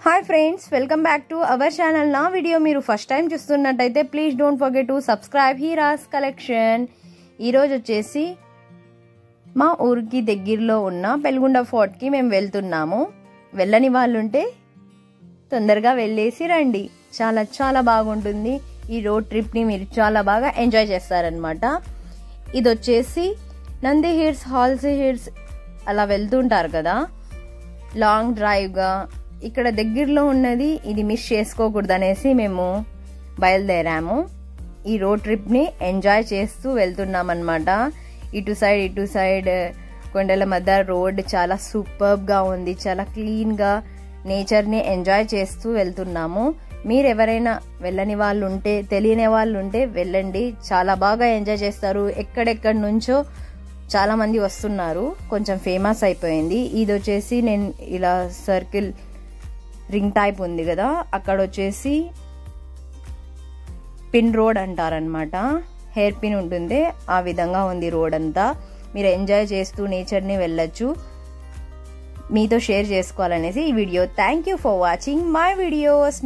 Hi friends, welcome back to our channel. నా video మీరు first time చూస్తున్నట్టయితే please don't forget to subscribe Heera's collection. ఈరోజు వచ్చేసి మా ఊరికి దగ్గరలో ఉన్న పెల్గుండ ఫోర్ట్కి మేము వెళ్తున్నాము. వెళ్ళని వాళ్ళు ఉంటే తొందరగా వెళ్ళేసి రండి. చాలా చాలా బాగుంటుంది. ఈ రోడ్ ట్రిప్ని మీరు చాలా బాగా ఎంజాయ్ చేస్తారనమాట. ఇది వచ్చేసి నంది హిల్స్, హాల్సీ హిల్స్ అలా వెళ్తుంటారు కదా లాంగ్ డ్రైవ్గా. ఇక్కడ దగ్గరలో ఉన్నది, ఇది మిస్ చేసుకోకూడదు అనేసి మేము బయలుదేరాము. ఈ రోడ్ ట్రిప్ని ఎంజాయ్ చేస్తూ వెళ్తున్నాం అనమాట. ఇటు సైడ్ కొండల మధ్య రోడ్ చాలా సూపర్బ్గా ఉంది. చాలా క్లీన్గా నేచర్ని ఎంజాయ్ చేస్తూ వెళ్తున్నాము. మీరు ఎవరైనా వెళ్ళని వాళ్ళు ఉంటే, తెలియని వాళ్ళు ఉంటే వెళ్ళండి. చాలా బాగా ఎంజాయ్ చేస్తారు. ఎక్కడెక్కడి నుంచో చాలా మంది వస్తున్నారు. కొంచెం ఫేమస్ అయిపోయింది. ఇది వచ్చేసి నేను ఇలా సర్కిల్ రింగ్ టైప్ ఉంది కదా, అక్కడ వచ్చేసి పిన్ రోడ్ అంటారనమాట. హెయిర్ పిన్ ఉంటుంది, ఆ విధంగా ఉంది రోడ్ అంతా. మీరు ఎంజాయ్ చేస్తూ నేచర్ని వెళ్ళొచ్చు. మీతో షేర్ చేసుకోవాలనేసి ఈ video. Thank you for watching my videos.